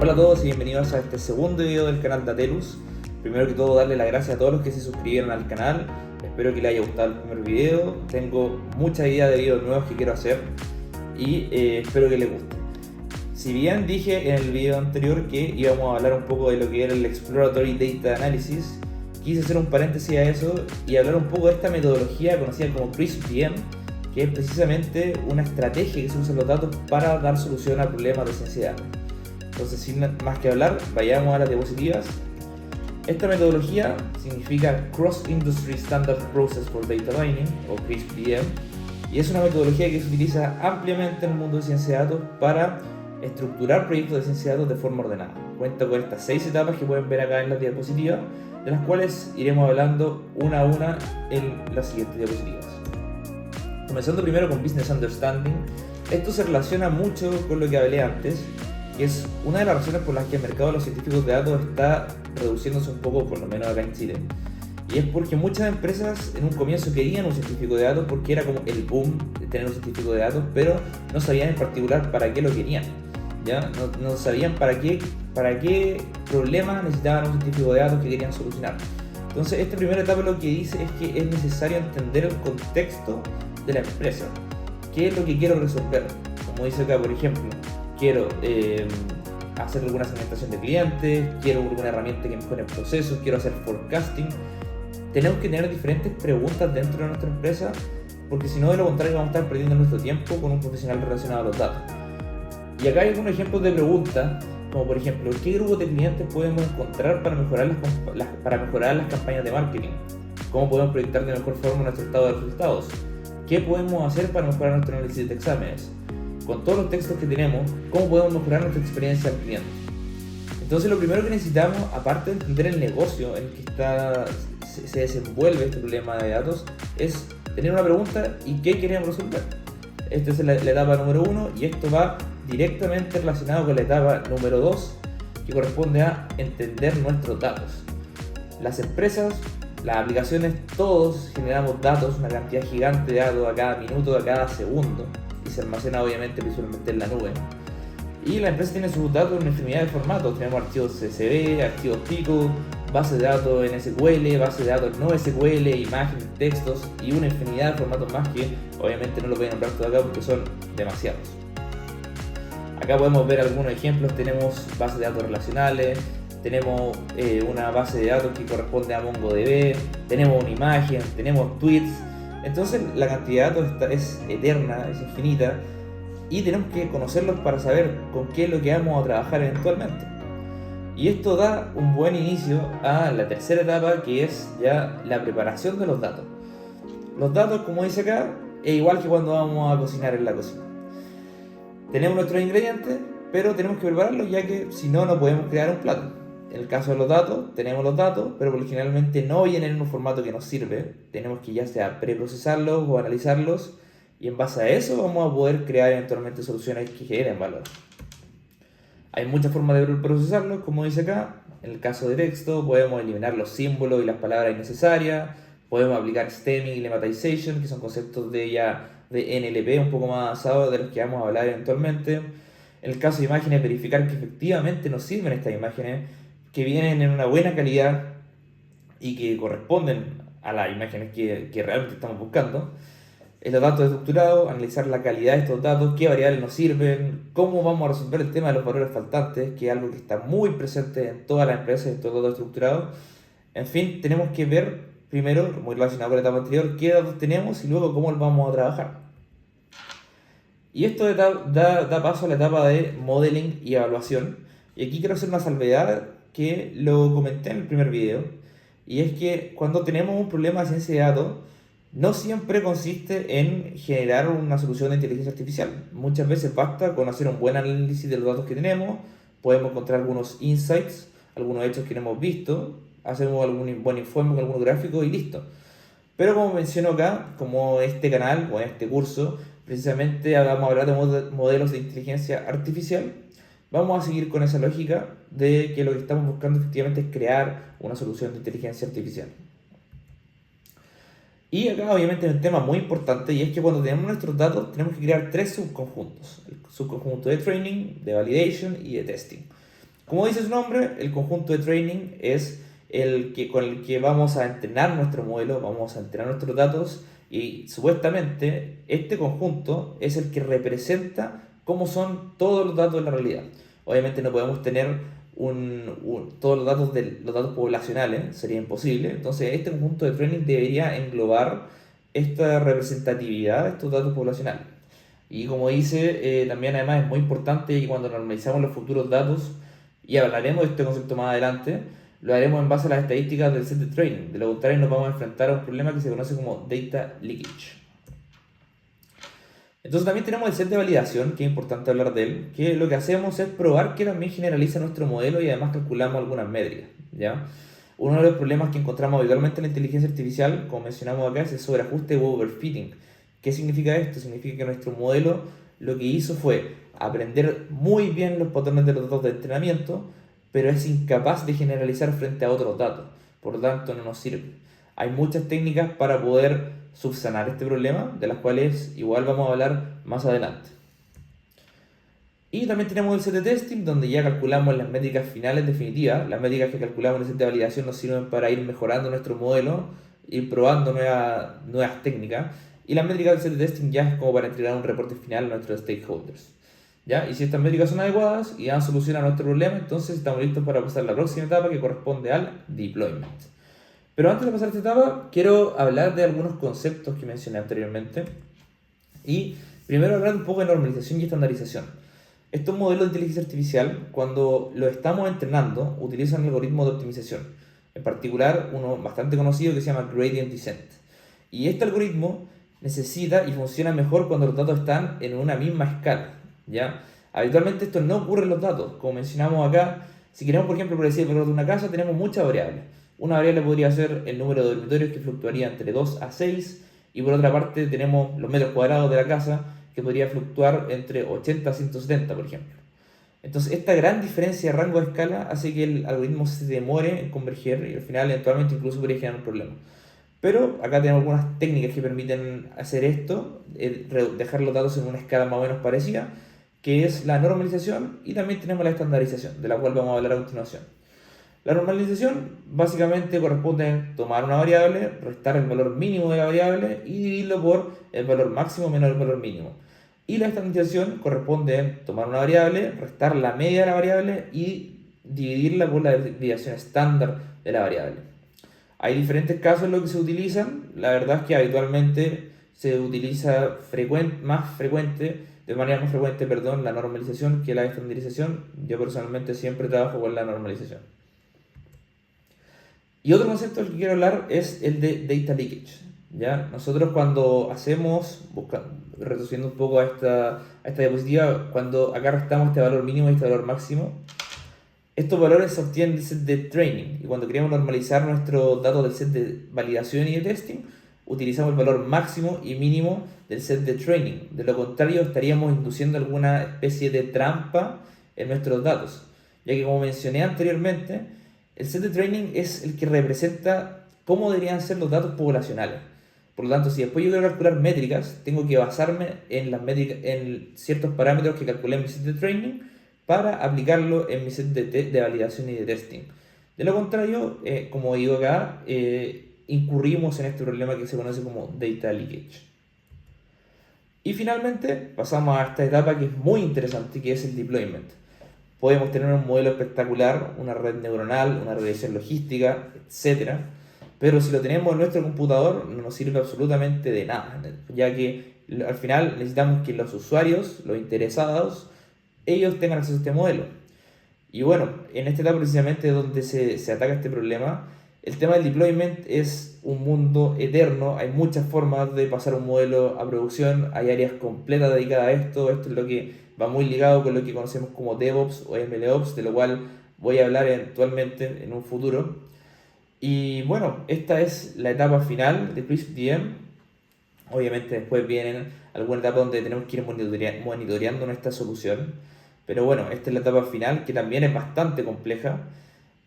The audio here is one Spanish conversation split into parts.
Hola a todos y bienvenidos a este segundo video del canal Datelus. Primero que todo, darle las gracias a todos los que se suscribieron al canal. Espero que les haya gustado el primer video. Tengo muchas ideas de videos nuevos que quiero hacer y espero que les guste. Si bien dije en el video anterior que íbamos a hablar un poco de lo que era el Exploratory Data Analysis, quise hacer un paréntesis a eso y hablar un poco de esta metodología conocida como CRISP-DM, que es precisamente una estrategia que se usa en los datos para dar solución a problemas de ciencia de datos. Entonces, sin más que hablar, vayamos a las diapositivas. Esta metodología significa Cross Industry Standard Process for Data Mining, o CRISP-DM, y es una metodología que se utiliza ampliamente en el mundo de ciencia de datos para estructurar proyectos de ciencia de datos de forma ordenada. Cuenta con estas 6 etapas que pueden ver acá en las diapositivas, de las cuales iremos hablando una a una en las siguientes diapositivas. Comenzando primero con Business Understanding, esto se relaciona mucho con lo que hablé antes, que es una de las razones por las que el mercado de los científicos de datos está reduciéndose un poco, por lo menos acá en Chile. Y es porque muchas empresas en un comienzo querían un científico de datos porque era como el boom de tener un científico de datos, pero no sabían en particular para qué lo querían. ¿Ya? No sabían para qué problemas necesitaban un científico de datos que querían solucionar. Entonces, esta primera etapa lo que dice es que es necesario entender el contexto de la empresa. ¿Qué es lo que quiero resolver? Como dice acá, por ejemplo, quiero hacer alguna segmentación de clientes, quiero alguna herramienta que mejore procesos, quiero hacer forecasting. Tenemos que tener diferentes preguntas dentro de nuestra empresa, porque si no, de lo contrario vamos a estar perdiendo nuestro tiempo con un profesional relacionado a los datos. Y acá hay algunos ejemplos de preguntas, como por ejemplo, ¿qué grupo de clientes podemos encontrar para mejorar las campañas de marketing? ¿Cómo podemos proyectar de mejor forma nuestro estado de resultados? ¿Qué podemos hacer para mejorar nuestro análisis de exámenes? Con todos los textos que tenemos, ¿cómo podemos mejorar nuestra experiencia al cliente? Entonces, lo primero que necesitamos, aparte de entender el negocio en el que se desenvuelve este problema de datos, es tener una pregunta y qué queremos resolver. Esta es la etapa número 1 y esto va directamente relacionado con la etapa número 2, que corresponde a entender nuestros datos. Las empresas, las aplicaciones, todos generamos datos, una cantidad gigante de datos a cada minuto, a cada segundo, y se almacena obviamente visualmente en la nube. Y la empresa tiene sus datos en una infinidad de formatos. Tenemos archivos CSV, archivos Pico, bases de datos en SQL, bases de datos no SQL, imágenes, textos y una infinidad de formatos más que obviamente no los voy a nombrar todo acá porque son demasiados. Acá podemos ver algunos ejemplos. Tenemos bases de datos relacionales, tenemos una base de datos que corresponde a MongoDB, tenemos una imagen, tenemos tweets. Entonces la cantidad de datos es eterna, es infinita, y tenemos que conocerlos para saber con qué es lo que vamos a trabajar eventualmente. Y esto da un buen inicio a la tercera etapa, que es ya la preparación de los datos. Los datos, como dice acá, es igual que cuando vamos a cocinar en la cocina. Tenemos nuestros ingredientes, pero tenemos que prepararlos, ya que si no, no podemos crear un plato. En el caso de los datos, tenemos los datos, pero generalmente no vienen en un formato que nos sirve. Tenemos que ya sea preprocesarlos o analizarlos, y en base a eso vamos a poder crear eventualmente soluciones que generen valor. Hay muchas formas de procesarlos, como dice acá. En el caso de texto, podemos eliminar los símbolos y las palabras innecesarias, podemos aplicar stemming y lemmatization, que son conceptos de NLP un poco más avanzados de los que vamos a hablar eventualmente. En el caso de imágenes, verificar que efectivamente nos sirven estas imágenes, que vienen en una buena calidad y que corresponden a las imágenes que realmente estamos buscando. Los datos estructurados, analizar la calidad de estos datos, qué variables nos sirven, cómo vamos a resolver el tema de los valores faltantes, que es algo que está muy presente en todas las empresas, estos datos estructurados. En fin, tenemos que ver primero, muy relacionado con la etapa anterior, qué datos tenemos y luego cómo los vamos a trabajar. Y esto da paso a la etapa de modeling y evaluación. Y aquí quiero hacer una salvedad que lo comenté en el primer video, y es que cuando tenemos un problema de ciencia de datos, no siempre consiste en generar una solución de inteligencia artificial. Muchas veces basta con hacer un buen análisis de los datos que tenemos, podemos encontrar algunos insights, algunos hechos que no hemos visto, hacemos algún buen informe con algún gráfico y listo. Pero como menciono acá, como este canal o en este curso, precisamente vamos a hablar de modelos de inteligencia artificial, vamos a seguir con esa lógica de que lo que estamos buscando efectivamente es crear una solución de inteligencia artificial. Y acá obviamente hay un tema muy importante, y es que cuando tenemos nuestros datos tenemos que crear 3 subconjuntos: el subconjunto de training, de validation y de testing. Como dice su nombre, el conjunto de training es con el que vamos a entrenar nuestro modelo, vamos a entrenar nuestros datos y supuestamente este conjunto es el que representa cómo son todos los datos de la realidad. Obviamente no podemos tener todos los datos poblacionales, sería imposible. Entonces este conjunto de training debería englobar esta representatividad de estos datos poblacionales. Y como dice, también además es muy importante que cuando normalizamos los futuros datos, y hablaremos de este concepto más adelante, lo haremos en base a las estadísticas del set de training. De lo contrario nos vamos a enfrentar a un problema que se conoce como data leakage. Entonces también tenemos el set de validación, que es importante hablar de él, que lo que hacemos es probar que también generaliza nuestro modelo y además calculamos algunas métricas, ¿ya? Uno de los problemas que encontramos habitualmente en la inteligencia artificial, como mencionamos acá, es el sobreajuste o overfitting. ¿Qué significa esto? Significa que nuestro modelo lo que hizo fue aprender muy bien los patrones de los datos de entrenamiento, pero es incapaz de generalizar frente a otros datos. Por lo tanto, no nos sirve. Hay muchas técnicas para poder subsanar este problema, de las cuales igual vamos a hablar más adelante. Y también tenemos el set de testing, donde ya calculamos las métricas finales definitivas. Las métricas que calculamos en el set de validación nos sirven para ir mejorando nuestro modelo, ir probando nuevas técnicas. Y las métricas del set de testing ya es como para entregar un reporte final a nuestros stakeholders, ¿ya? Y si estas métricas son adecuadas y dan solución a nuestro problema, entonces estamos listos para pasar a la próxima etapa, que corresponde al deployment. Pero antes de pasar a esta etapa, quiero hablar de algunos conceptos que mencioné anteriormente. Y primero hablar un poco de normalización y estandarización. Estos modelos de inteligencia artificial, cuando los estamos entrenando, utilizan algoritmos de optimización. En particular, uno bastante conocido que se llama Gradient Descent. Y este algoritmo necesita y funciona mejor cuando los datos están en una misma escala, ¿ya? Habitualmente esto no ocurre en los datos. Como mencionamos acá, si queremos, por ejemplo, predecir el valor de una casa, tenemos muchas variables. Una variable podría ser el número de dormitorios, que fluctuaría entre 2 a 6, y por otra parte tenemos los metros cuadrados de la casa, que podría fluctuar entre 80 a 170, por ejemplo. Entonces, esta gran diferencia de rango de escala hace que el algoritmo se demore en converger y al final eventualmente incluso podría generar un problema. Pero acá tenemos algunas técnicas que permiten hacer esto, dejar los datos en una escala más o menos parecida, que es la normalización, y también tenemos la estandarización, de la cual vamos a hablar a continuación. La normalización básicamente corresponde a tomar una variable, restar el valor mínimo de la variable y dividirlo por el valor máximo menos el valor mínimo. Y la estandarización corresponde a tomar una variable, restar la media de la variable y dividirla por la desviación estándar de la variable. Hay diferentes casos en los que se utilizan. La verdad es que habitualmente se utiliza de manera más frecuente, la normalización que la estandarización. Yo personalmente siempre trabajo con la normalización. Y otro concepto del que quiero hablar es el de data leakage, ¿ya? Nosotros cuando reduciendo un poco a esta diapositiva, cuando acá restamos este valor mínimo y este valor máximo, estos valores se obtienen del set de training, y cuando queremos normalizar nuestros datos del set de validación y de testing, utilizamos el valor máximo y mínimo del set de training. De lo contrario, estaríamos induciendo alguna especie de trampa en nuestros datos, ya que, como mencioné anteriormente, el set de training es el que representa cómo deberían ser los datos poblacionales. Por lo tanto, si después yo quiero calcular métricas, tengo que basarme en ciertos parámetros que calculé en mi set de training para aplicarlo en mi set de validación y de testing. De lo contrario, como digo acá, incurrimos en este problema que se conoce como data leakage. Y finalmente pasamos a esta etapa que es muy interesante, que es el deployment. Podemos tener un modelo espectacular, una red neuronal, una regresión logística, etc. Pero si lo tenemos en nuestro computador no nos sirve absolutamente de nada, ya que al final necesitamos que los usuarios, los interesados, ellos tengan acceso a este modelo. Y bueno, en esta etapa precisamente donde se ataca este problema, el tema del deployment es un mundo eterno. Hay muchas formas de pasar un modelo a producción, hay áreas completas dedicadas a esto. Esto es lo que va muy ligado con lo que conocemos como DevOps o MLOps, de lo cual voy a hablar eventualmente en un futuro. Y bueno, esta es la etapa final de CrispDM. Obviamente después vienen alguna etapa donde tenemos que ir monitoreando nuestra solución. Pero bueno, esta es la etapa final, que también es bastante compleja.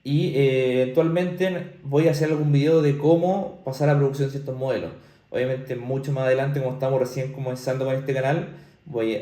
Y eventualmente voy a hacer algún video de cómo pasar a producción ciertos modelos. Obviamente mucho más adelante, como estamos recién comenzando con este canal,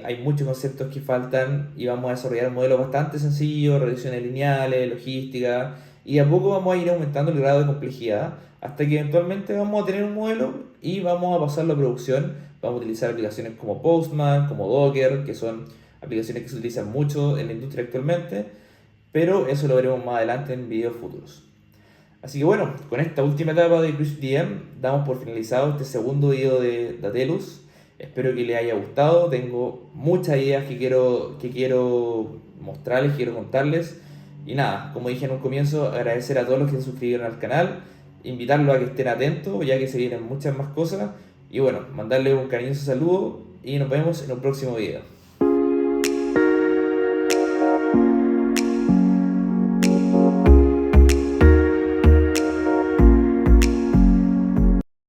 Hay muchos conceptos que faltan y vamos a desarrollar modelos bastante sencillos, reducciones lineales, logística, y a poco vamos a ir aumentando el grado de complejidad hasta que eventualmente vamos a tener un modelo y vamos a pasarlo a producción. Vamos a utilizar aplicaciones como Postman, como Docker, que son aplicaciones que se utilizan mucho en la industria actualmente, pero eso lo veremos más adelante en videos futuros. Así que bueno, con esta última etapa de CrushDM damos por finalizado este segundo video de Datelus. Espero que les haya gustado. Tengo muchas ideas que quiero mostrarles, quiero contarles. Y nada, como dije en un comienzo, agradecer a todos los que se suscribieron al canal, invitarlos a que estén atentos, ya que se vienen muchas más cosas. Y bueno, mandarles un cariñoso saludo y nos vemos en un próximo video.